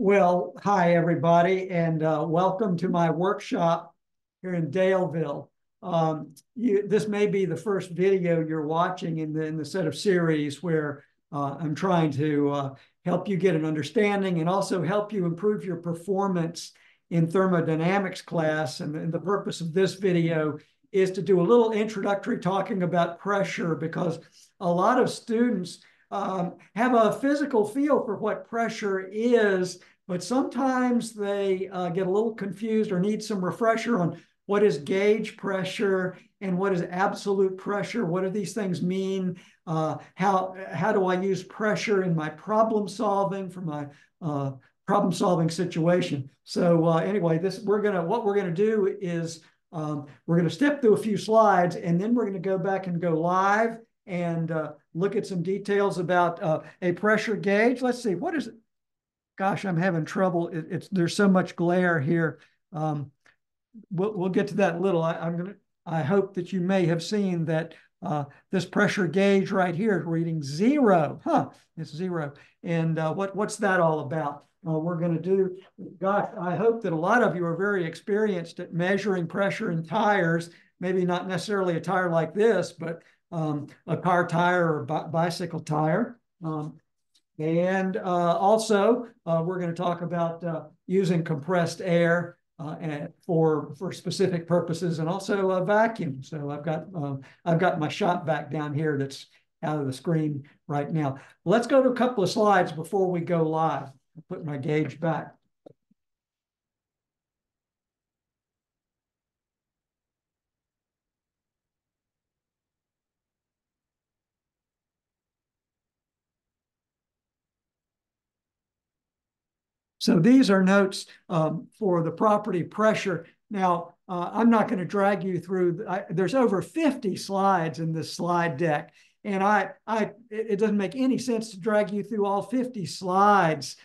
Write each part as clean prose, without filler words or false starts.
Well, hi, everybody, and welcome to my workshop here in Daleville. This may be the first video you're watching in the set of series where I'm trying to help you get an understanding and also help you improve your performance in thermodynamics class. And the purpose of this video is to do a little introductory talking about pressure, because a lot of students have a physical feel for what pressure is, but sometimes they get a little confused or need some refresher on what is gauge pressure and what is absolute pressure. What do these things mean? How do I use pressure in my problem solving for my problem solving situation? So anyway, what we're gonna do is we're gonna step through a few slides, and then we're gonna go back and go live and look at some details about a pressure gauge. Let's see, what is it? Gosh, I'm having trouble. There's so much glare here. We'll get to that in a little. I hope that you may have seen that this pressure gauge right here is reading 0. It's 0. And what's that all about? We're going to do, gosh, I hope that a lot of you are very experienced at measuring pressure in tires. Maybe not necessarily a tire like this, but a car tire or bicycle tire. And also, we're going to talk about using compressed air for specific purposes, and also a vacuum. So I've got my shop vac down here that's out of the screen right now. Let's go to a couple of slides before we go live. I'll put my gauge back. So these are notes for the property pressure. Now, I'm not going to drag you through. There's over 50 slides in this slide deck, and it doesn't make any sense to drag you through all 50 slides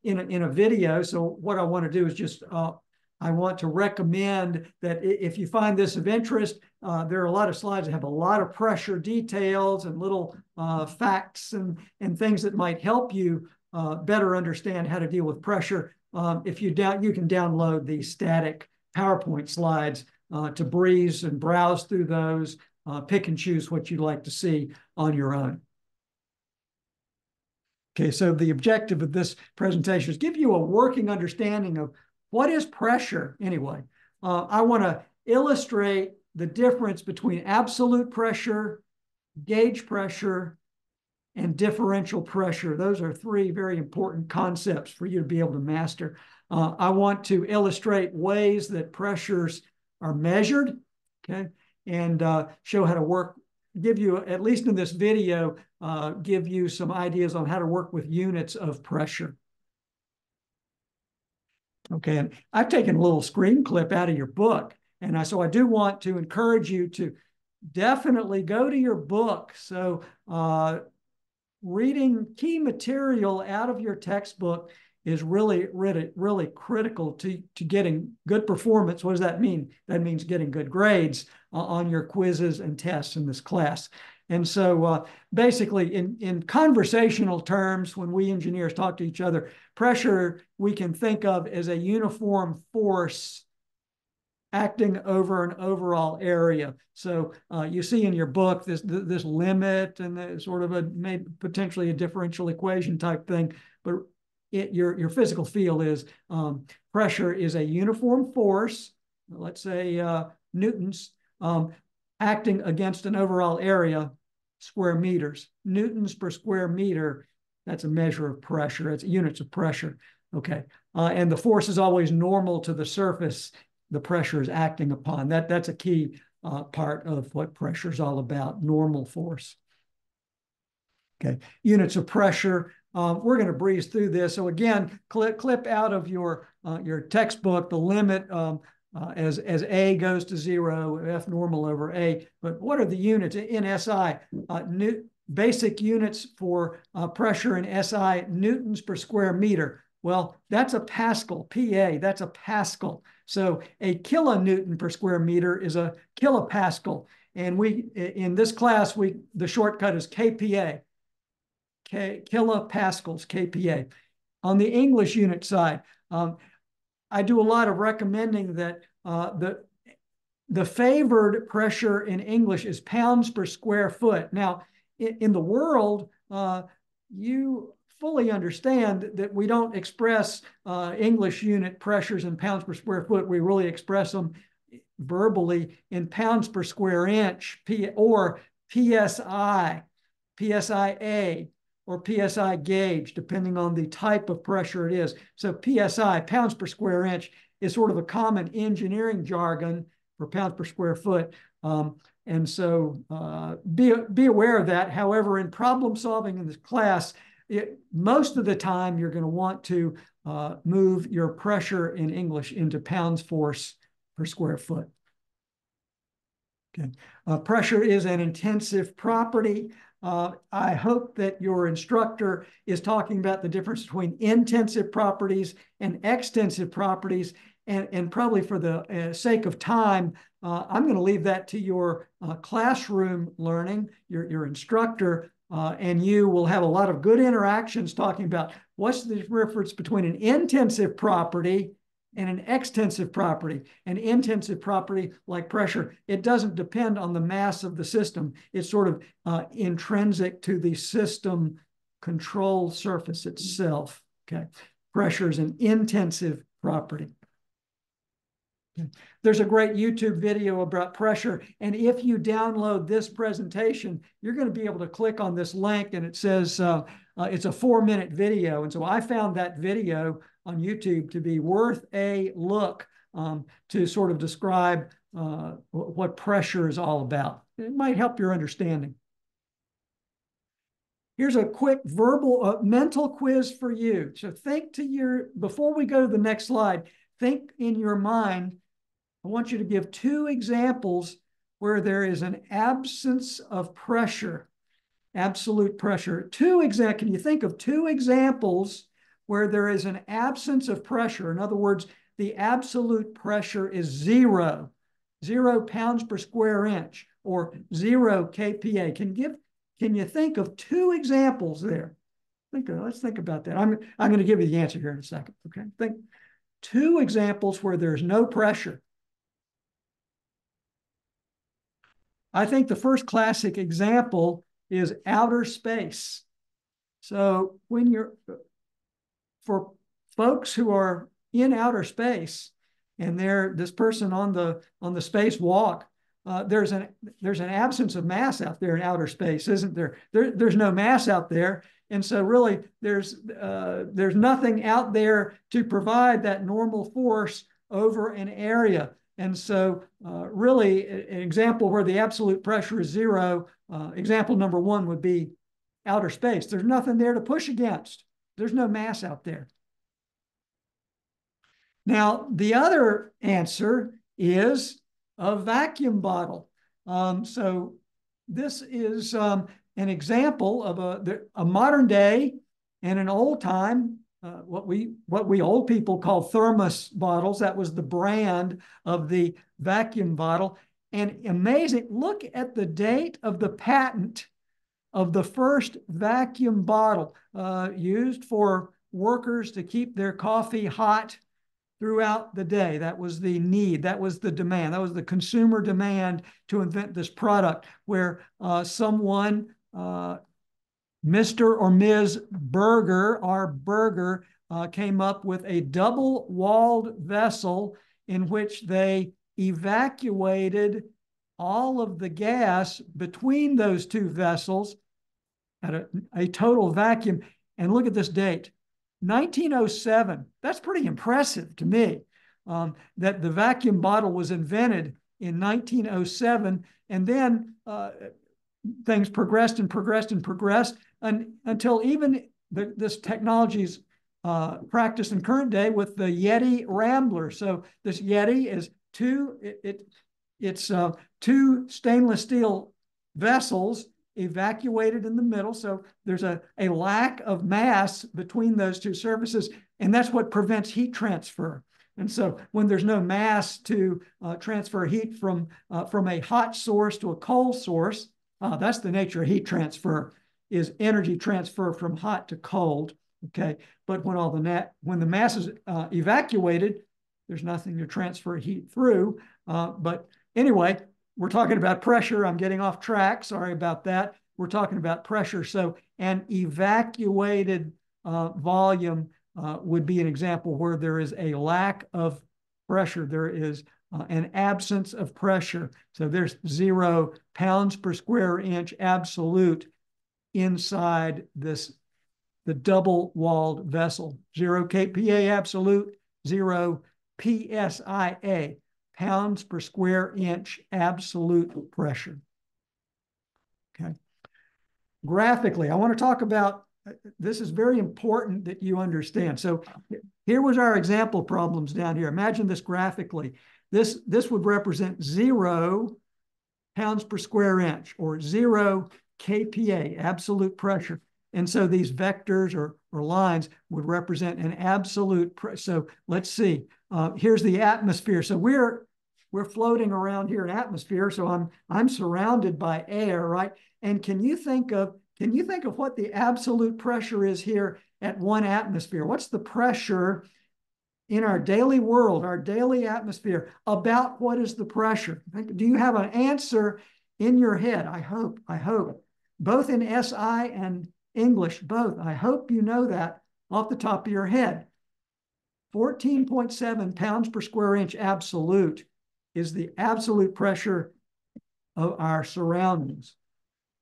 in a video. So what I want to do is just I want to recommend that if you find this of interest, there are a lot of slides that have a lot of pressure details and little facts and things that might help you better understand how to deal with pressure. If you can download the static PowerPoint slides to breeze and browse through those, pick and choose what you'd like to see on your own. Okay, so the objective of this presentation is give you a working understanding of what is pressure anyway. I want to illustrate the difference between absolute pressure, gauge pressure, and differential pressure. Those are three very important concepts for you to be able to master. I want to illustrate ways that pressures are measured, okay, and show how to work, give you, at least in this video, give you some ideas on how to work with units of pressure. Okay, and I've taken a little screen clip out of your book, and so I do want to encourage you to definitely go to your book. So reading key material out of your textbook is really critical to getting good performance. What does that mean? That means getting good grades on your quizzes and tests in this class. And so basically in conversational terms, when we engineers talk to each other, pressure we can think of as a uniform force acting over an overall area. So you see in your book this limit and sort of maybe potentially a differential equation type thing, but your physical feel is pressure is a uniform force, let's say newtons, acting against an overall area, square meters. Newtons per square meter, that's a measure of pressure. It's units of pressure. Okay, and the force is always normal to the surface the pressure is acting upon. That's a key part of what pressure is all about, normal force. Okay, units of pressure. We're going to breeze through this. So again, clip out of your textbook the limit as A goes to 0, F normal over A. But what are the units in SI? Basic units for pressure in SI, newtons per square meter. Well, that's a Pascal, PA, that's a Pascal. So a kilonewton per square meter is a kilopascal. And in this class, the shortcut is KPA, kilopascals, KPA. On the English unit side, I do a lot of recommending that the favored pressure in English is pounds per square foot. Now, in the world, you fully understand that we don't express English unit pressures in pounds per square foot. We really express them verbally in pounds per square inch, or PSI, PSIA, or PSI gauge, depending on the type of pressure it is. So PSI, pounds per square inch, is sort of a common engineering jargon for pounds per square foot. And so be aware of that. However, in problem solving in this class, most of the time you're going to want to move your pressure in English into pounds force per square foot. Okay. Pressure is an intensive property. I hope that your instructor is talking about the difference between intensive properties and extensive properties. And probably for the sake of time, I'm going to leave that to your classroom learning, your instructor, and you will have a lot of good interactions talking about what's the difference between an intensive property and an extensive property. An intensive property, like pressure, it doesn't depend on the mass of the system. It's sort of intrinsic to the system control surface itself. Okay, pressure is an intensive property. There's a great YouTube video about pressure. And if you download this presentation, you're going to be able to click on this link and it says it's a 4-minute video. And so I found that video on YouTube to be worth a look to sort of describe what pressure is all about. It might help your understanding. Here's a quick verbal, mental quiz for you. So before we go to the next slide, think in your mind. I want you to give 2 examples where there is an absence of pressure, absolute pressure. Can you think of 2 examples where there is an absence of pressure? In other words, the absolute pressure is 0 pounds per square inch, or 0 kPa. Can you think of 2 examples there? Let's think about that. I'm going to give you the answer here in a second. Okay, think 2 examples where there's no pressure. I think the first classic example is outer space. So for folks who are in outer space, and this person on the spacewalk, there's an absence of mass out there in outer space, isn't there? There's no mass out there, and so really there's nothing out there to provide that normal force over an area. And so really an example where the absolute pressure is 0, example number 1 would be outer space. There's nothing there to push against. There's no mass out there. Now, the other answer is a vacuum bottle. So this is an example of a modern day and an old time, what we old people call thermos bottles. That was the brand of the vacuum bottle. And amazing, look at the date of the patent of the first vacuum bottle used for workers to keep their coffee hot throughout the day. That was the need, that was the demand, that was the consumer demand to invent this product, where someone, Mr. or Ms. Berger, came up with a double-walled vessel in which they evacuated all of the gas between those 2 vessels at a total vacuum. And look at this date, 1907. That's pretty impressive to me, that the vacuum bottle was invented in 1907. And then things progressed and progressed and progressed until even this technology is practiced in current day with the Yeti Rambler. So this Yeti is 2 stainless steel vessels evacuated in the middle. So there's a lack of mass between those 2 surfaces, and that's what prevents heat transfer. And so when there's no mass to transfer heat from a hot source to a cold source, that's the nature of heat transfer, is energy transfer from hot to cold. Okay, but when the mass is evacuated, there's nothing to transfer heat through. But anyway, we're talking about pressure. I'm getting off track. Sorry about that. We're talking about pressure. So an evacuated volume would be an example where there is a lack of pressure. There is an absence of pressure. So there's 0 pounds per square inch absolute inside the double-walled vessel. 0 kPa absolute, 0 PSIA, pounds per square inch absolute pressure. Okay. Graphically, I want to talk about, this is very important that you understand. So here was our example problems down here. Imagine this graphically. This would represent 0 pounds per square inch, or 0 kPa, absolute pressure. And so these vectors or lines would represent an absolute pressure. So let's see. Here's the atmosphere. So we're floating around here in atmosphere. So I'm surrounded by air, right? And can you think of what the absolute pressure is here at 1 atmosphere? What's the pressure in our daily world, our daily atmosphere? About what is the pressure? Do you have an answer in your head? I hope. Both in SI and English, both. I hope you know that off the top of your head. 14.7 pounds per square inch absolute is the absolute pressure of our surroundings.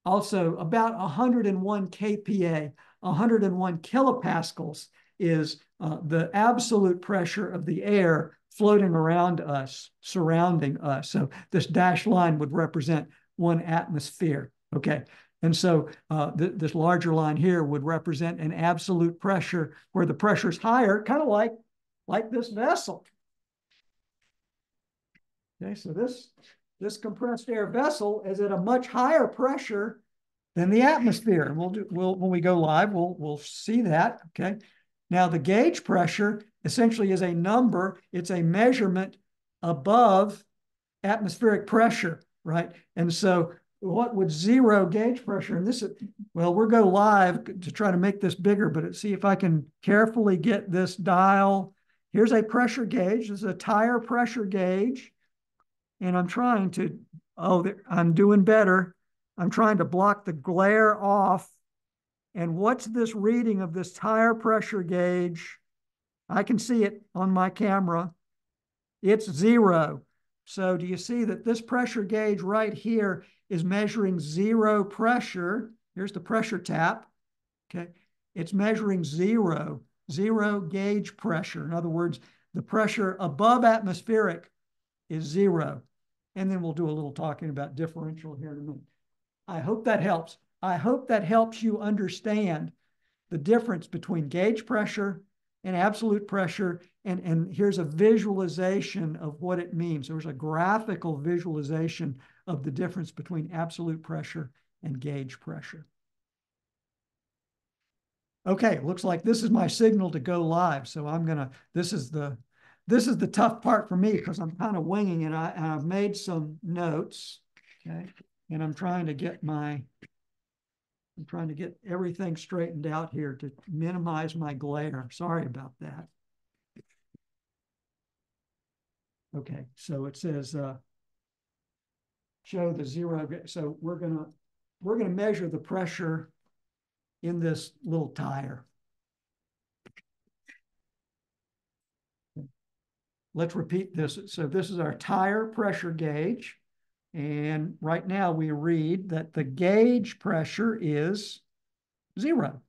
Also, about 101 kPa, 101 kilopascals is the absolute pressure of the air floating around us, surrounding us. So this dashed line would represent 1 atmosphere. Okay. And so this larger line here would represent an absolute pressure where the pressure is higher, kind of like this vessel. Okay, so this compressed air vessel is at a much higher pressure than the atmosphere. And when we go live, we'll see that. Okay. Now the gauge pressure essentially is a number. It's a measurement above atmospheric pressure, right? And so what would 0 gauge pressure? And this is, well, we'll go live to try to make this bigger, but see if I can carefully get this dial. Here's a pressure gauge. This is a tire pressure gauge. And I'm trying to, I'm doing better. I'm trying to block the glare off. And what's this reading of this tire pressure gauge? I can see it on my camera. It's 0. So do you see that this pressure gauge right here is measuring 0 pressure? Here's the pressure tap. Okay. It's measuring 0 gauge pressure. In other words, the pressure above atmospheric is 0. And then we'll do a little talking about differential here in a minute. I hope that helps. I hope that helps you understand the difference between gauge pressure and absolute pressure. And here's a visualization of what it means. There's a graphical visualization of the difference between absolute pressure and gauge pressure. Okay, looks like this is my signal to go live. So this is the tough part for me because I'm kind of winging it. I've made some notes, okay? And I'm trying to get everything straightened out here to minimize my glare. Sorry about that. Okay, so it says show the 0. So we're gonna measure the pressure in this little tire. Let's repeat this. So this is our tire pressure gauge. And right now we read that the gauge pressure is 0.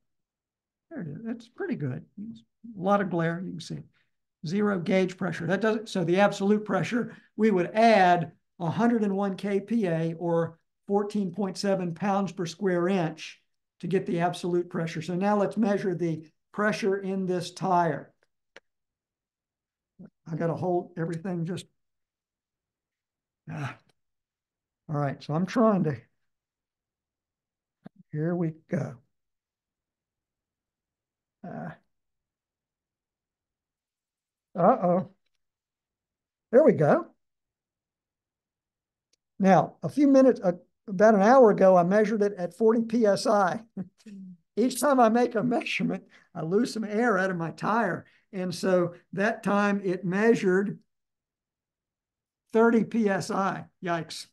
There it is. That's pretty good. A lot of glare, you can see. 0 gauge pressure. That doesn't, so the absolute pressure, we would add 101 kPa or 14.7 pounds per square inch to get the absolute pressure. So now let's measure the pressure in this tire. I got to hold everything just. All right, so I'm trying to. Here we go. Uh-oh. There we go. Now, a few minutes, about an hour ago, I measured it at 40 PSI. each time I make a measurement, I lose some air out of my tire. And so that time it measured 30 PSI. Yikes.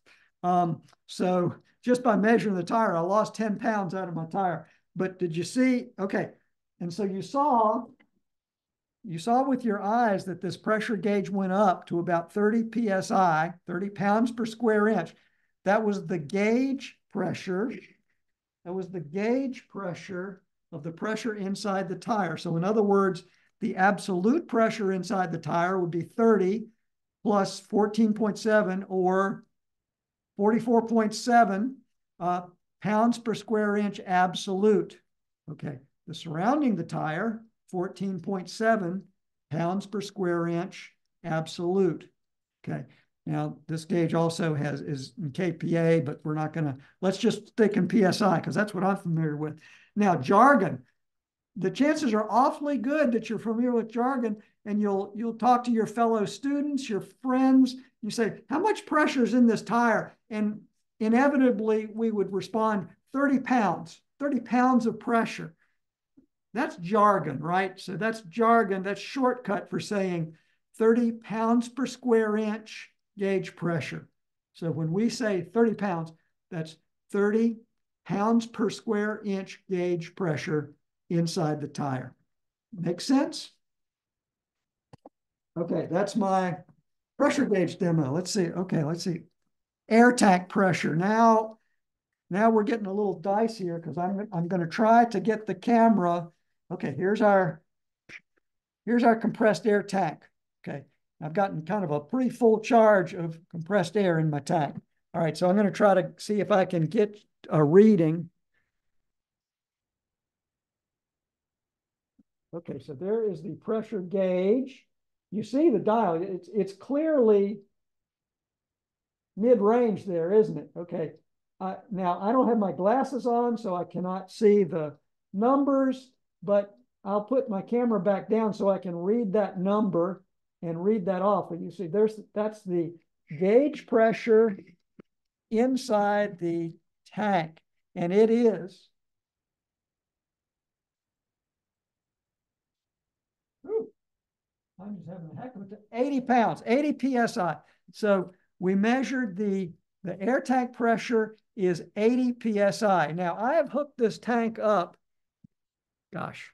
So just by measuring the tire, I lost 10 pounds out of my tire. But did you see? Okay. And so you saw with your eyes that this pressure gauge went up to about 30 PSI, 30 pounds per square inch. That was the gauge pressure. That was the gauge pressure of the pressure inside the tire. So in other words, the absolute pressure inside the tire would be 30 plus 14.7 or 44.7 pounds per square inch absolute. Okay, the surrounding the tire, 14.7 pounds per square inch absolute. Okay, now this gauge also is in KPA, but we're not gonna, let's just stick in PSI because that's what I'm familiar with. Now jargon, the chances are awfully good that you're familiar with jargon, and you'll talk to your fellow students, your friends. You say, how much pressure is in this tire? And inevitably we would respond 30 pounds of pressure. That's jargon, right? So that's jargon, that's shortcut for saying 30 pounds per square inch gauge pressure. So when we say 30 pounds, that's 30 pounds per square inch gauge pressure inside the tire. Make sense? Okay, that's my pressure gauge demo. Let's see. Okay, let's see. Air tank pressure. Now we're getting a little dicey here because I'm going to try to get the camera. Okay, here's our compressed air tank. Okay, I've gotten kind of a pretty full charge of compressed air in my tank. All right, so I'm going to try to see if I can get a reading. Okay, so there is the pressure gauge. You see the dial. It's clearly mid-range there, isn't it? Okay. Now, I don't have my glasses on, so I cannot see the numbers, but I'll put my camera back down so I can read that number and read that off. And you see, that's the gauge pressure inside the tank, and it is, I'm just having a heck of a time, 80 pounds, 80 PSI. So we measured the air tank pressure is 80 PSI. Now I have hooked this tank up. Gosh,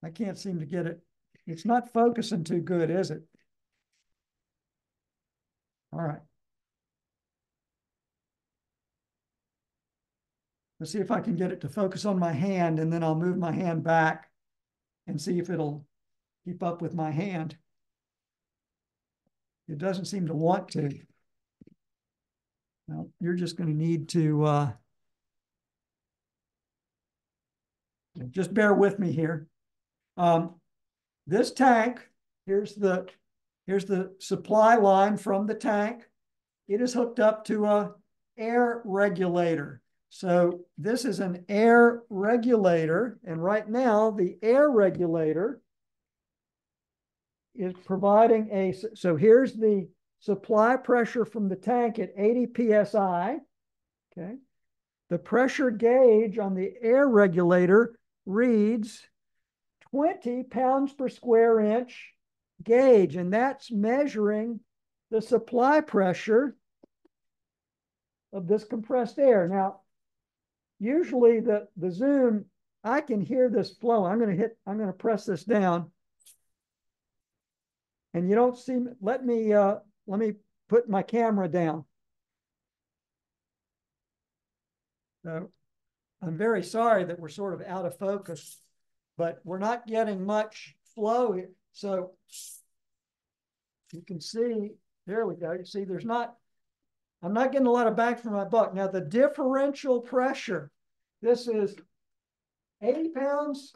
I can't seem to get it. It's not focusing too good, is it? All right. Let's see if I can get it to focus on my hand, and then I'll move my hand back and see if it'll keep up with my hand. It doesn't seem to want to. Well, you're just going to need to just bear with me here. This tank, here's the supply line from the tank. It is hooked up to a air regulator. So this is an air regulator, and right now the air regulator is providing so here's the supply pressure from the tank at 80 PSI, okay? The pressure gauge on the air regulator reads 20 pounds per square inch gauge, and that's measuring the supply pressure of this compressed air. Now, usually the zoom, I can hear this flow. I'm going to press this down. And you don't see, let me put my camera down. So I'm very sorry that we're sort of out of focus, but we're not getting much flow here. So you can see, there we go. You see, I'm not getting a lot of bang for my buck. Now the differential pressure, this is 80 pounds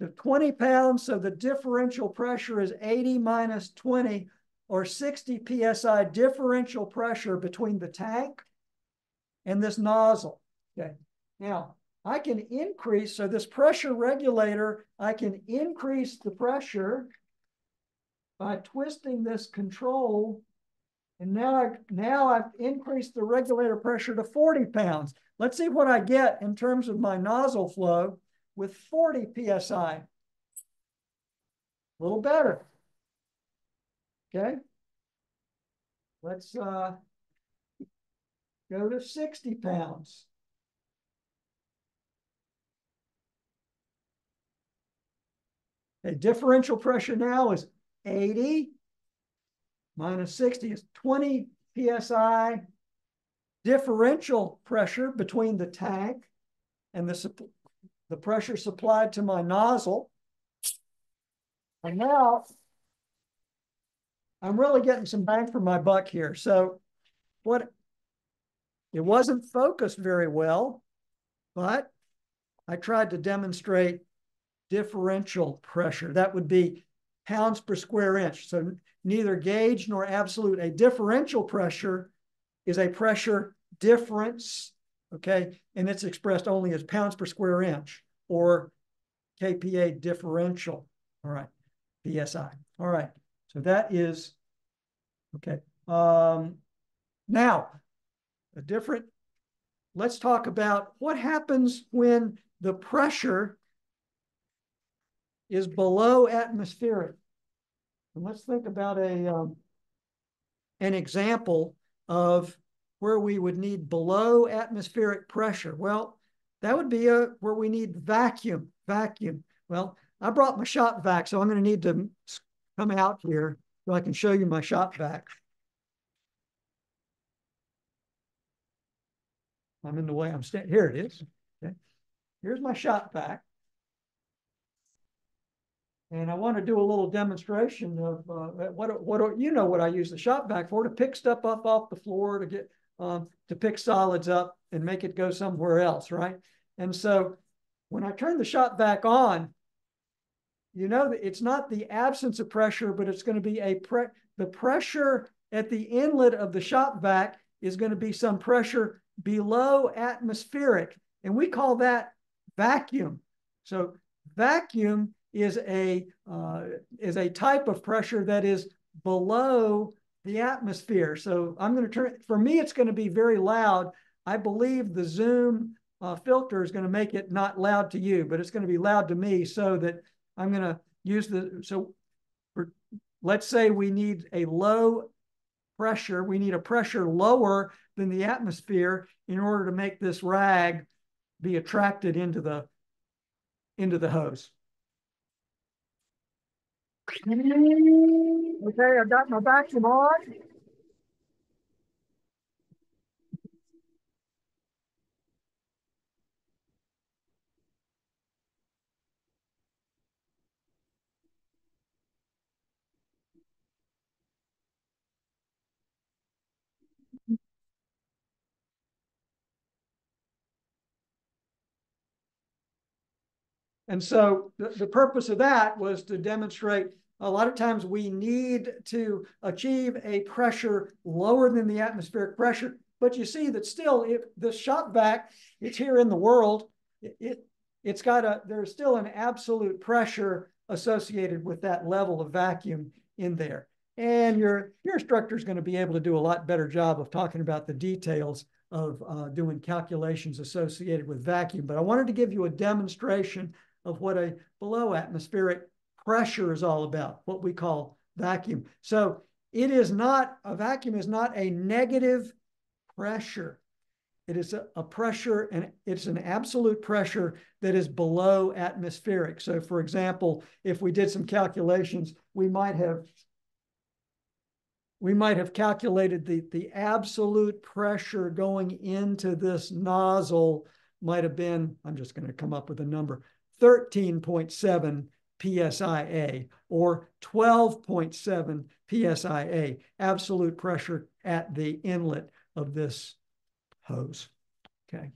to 20 pounds. So the differential pressure is 80 minus 20, or 60 PSI differential pressure between the tank and this nozzle. Okay. Now I can increase, so this pressure regulator, I can increase the pressure by twisting this control And now I've increased the regulator pressure to 40 pounds. Let's see what I get in terms of my nozzle flow with 40 PSI. A little better. Okay. Let's go to 60 pounds. Okay, differential pressure now is 80 minus 60 is 20 PSI. Differential pressure between the tank and the pressure supplied to my nozzle. And now I'm really getting some bang for my buck here. So it wasn't focused very well, but I tried to demonstrate differential pressure. That would be pounds per square inch. So neither gauge nor absolute. A differential pressure is a pressure difference, okay? And it's expressed only as pounds per square inch or kPa differential. All right, PSI. All right, so that is, okay. Now, let's talk about what happens when the pressure is below atmospheric. And let's think about an example of where we would need below atmospheric pressure. Well, that would be where we need vacuum. Well, I brought my shop vac, so I'm going to need to come out here so I can show you my shop vac. I'm in the way. I'm standing. Here it is. Okay. Here's my shop vac. And I want to do a little demonstration of what you know what I use the shop vac for, to pick stuff up off the floor, to get to pick solids up and make it go somewhere else, right? And so when I turn the shop vac on, you know that it's not the absence of pressure, but it's going to be the pressure at the inlet of the shop vac is going to be some pressure below atmospheric, and we call that vacuum. So vacuum is a type of pressure that is below the atmosphere. So I'm going to turn, for me, it's going to be very loud. I believe the Zoom filter is going to make it not loud to you, but it's going to be loud to me, so that I'm going to use let's say we need a low pressure. We need a pressure lower than the atmosphere in order to make this rag be attracted into the hose. Okay, I've got my vacuum on. And so the purpose of that was to demonstrate a lot of times we need to achieve a pressure lower than the atmospheric pressure. But you see that still, if the shop vac, it's here in the world, there's still an absolute pressure associated with that level of vacuum in there. And your instructor is going to be able to do a lot better job of talking about the details of doing calculations associated with vacuum. But I wanted to give you a demonstration of what a below atmospheric pressure is all about, what we call vacuum. So a vacuum is not a negative pressure. It is a pressure, and it's an absolute pressure that is below atmospheric. So for example, if we did some calculations, we might have calculated the absolute pressure going into this nozzle might have been, I'm just going to come up with a number, 13.7 PSIA or 12.7 PSIA, absolute pressure at the inlet of this hose. Okay,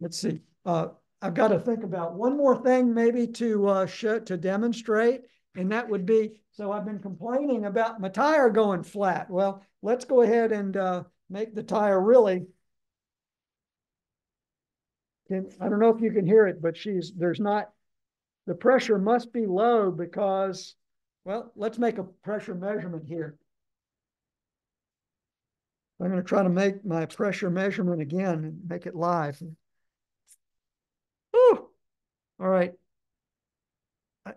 let's see. I've got to think about one more thing maybe to demonstrate, and that would be, so I've been complaining about my tire going flat. Well, let's go ahead and make the tire really, I don't know if you can hear it, but the pressure must be low because, well, let's make a pressure measurement here. I'm going to try to make my pressure measurement again and make it live. Whew. All right.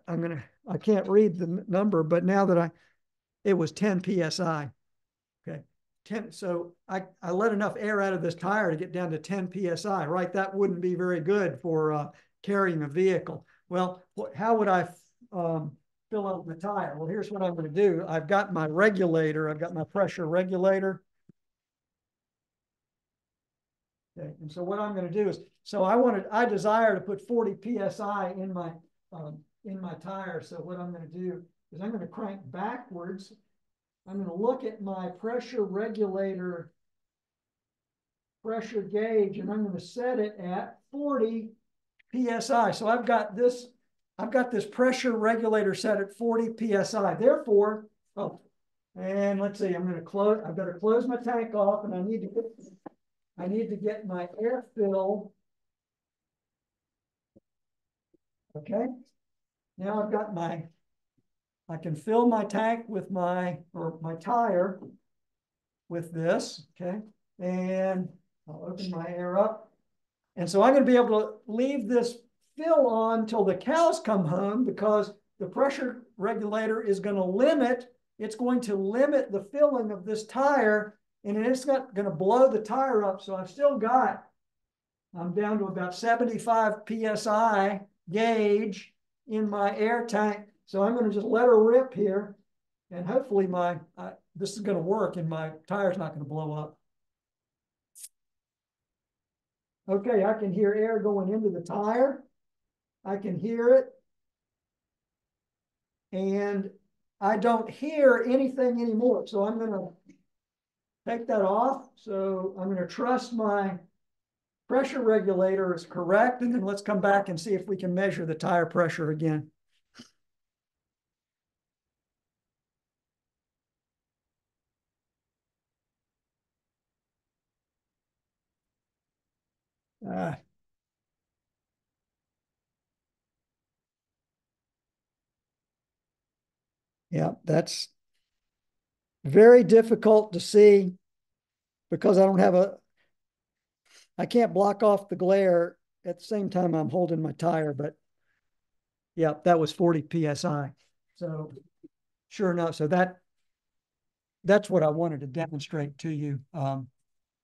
I can't read the number, but now that it was 10 PSI. Okay. 10. So I let enough air out of this tire to get down to 10 PSI, right? That wouldn't be very good for carrying a vehicle. Well, how would I fill up the tire? Well, here's what I'm going to do. I've got my regulator. I've got my pressure regulator. Okay. And so what I'm going to do is, so I desire to put 40 PSI in my tire. So what I'm going to do is I'm going to crank backwards. I'm going to look at my pressure regulator pressure gauge, and I'm going to set it at 40 PSI. So I've got this pressure regulator set at 40 PSI. Therefore, and let's see, I've got to close my tank off, and I need to get my air fill. Okay. Now I've got I can fill my tank with my tire with this, okay? And I'll open my air up. And so I'm going to be able to leave this fill on till the cows come home, because the pressure regulator is going to limit the filling of this tire, and it's not going to blow the tire up. So I'm down to about 75 PSI gauge in my air tank. So I'm going to just let her rip here, and hopefully this is going to work and my tire's not going to blow up. Okay, I can hear air going into the tire. I can hear it. And I don't hear anything anymore. So I'm going to take that off. So I'm going to trust my pressure regulator is correct. And then let's come back and see if we can measure the tire pressure again. Yeah, that's very difficult to see because I can't block off the glare at the same time I'm holding my tire, but yeah, that was 40 PSI. So sure enough, so that's what I wanted to demonstrate to you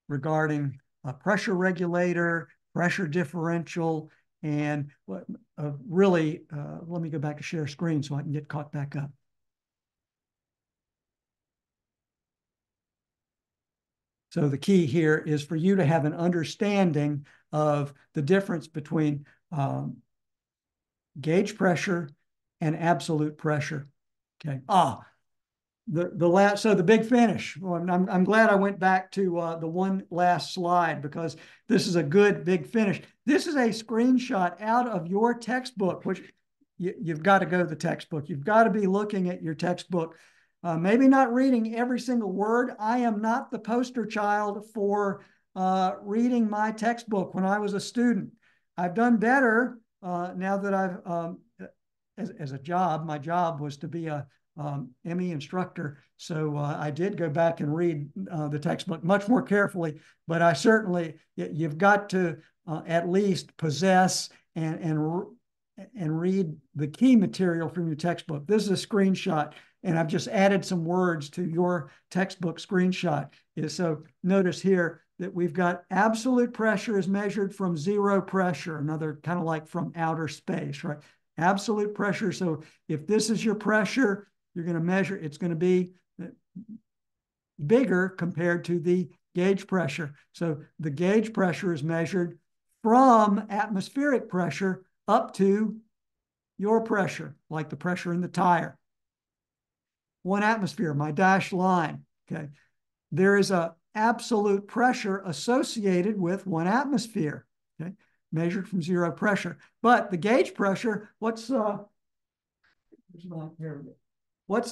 regarding a pressure regulator, pressure differential, and really, let me go back to share screen so I can get caught back up. So the key here is for you to have an understanding of the difference between gauge pressure and absolute pressure. Okay. So the big finish. Well, I'm glad I went back to the one last slide, because this is a good big finish. This is a screenshot out of your textbook, which you've got to go to the textbook. You've got to be looking at your textbook. Maybe not reading every single word. I am not the poster child for reading my textbook when I was a student. I've done better now that I've, as a job, my job was to be a ME instructor. So I did go back and read the textbook much more carefully, but I certainly, you've got to at least possess and read the key material from your textbook. This is a screenshot, and I've just added some words to your textbook screenshot. So notice here that we've got absolute pressure is measured from zero pressure, another kind of like from outer space, right? Absolute pressure. So if this is your pressure, you're going to measure, it's going to be bigger compared to the gauge pressure. So the gauge pressure is measured from atmospheric pressure up to your pressure, like the pressure in the tire. 1 atmosphere, my dashed line, okay? There is an absolute pressure associated with 1 atmosphere, okay? Measured from zero pressure. But the gauge pressure, what's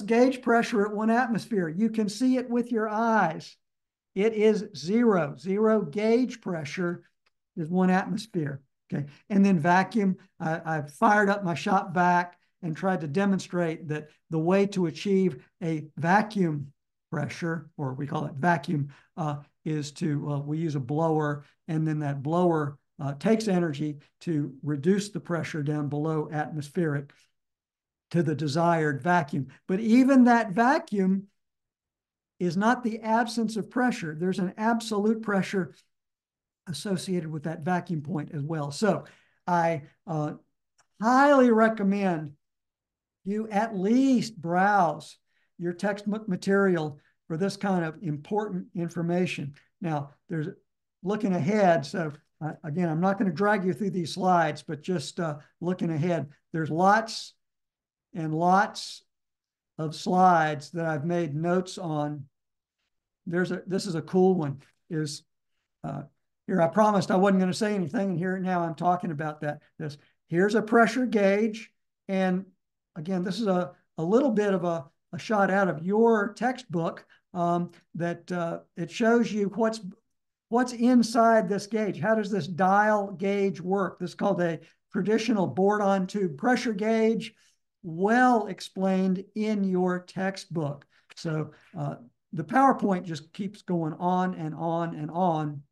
gauge pressure at 1 atmosphere? You can see it with your eyes. It is zero. Zero gauge pressure is 1 atmosphere. Okay. And then vacuum, I fired up my shop vac and tried to demonstrate that the way to achieve a vacuum pressure, or we call it vacuum, is to, we use a blower, and then that blower takes energy to reduce the pressure down below atmospheric to the desired vacuum. But even that vacuum is not the absence of pressure. There's an absolute pressure associated with that vacuum point as well. So I highly recommend you at least browse your textbook material for this kind of important information. Now, there's looking ahead. So again, I'm not going to drag you through these slides, but just looking ahead, there's lots and lots of slides that I've made notes on. This is a cool one. Here, I promised I wasn't going to say anything, and here now I'm talking about that. Here's a pressure gauge, and again, this is a little bit of a shot out of your textbook, that it shows you what's inside this gauge. How does this dial gauge work? This is called a traditional board-on-tube pressure gauge, well explained in your textbook. So the PowerPoint just keeps going on and on and on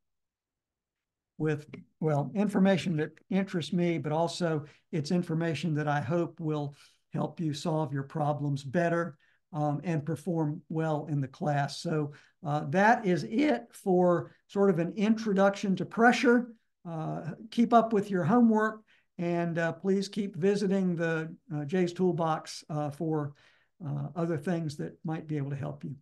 with, well, information that interests me, but also it's information that I hope will help you solve your problems better and perform well in the class. So that is it for sort of an introduction to pressure. Keep up with your homework, and please keep visiting the Jay's Toolbox for other things that might be able to help you.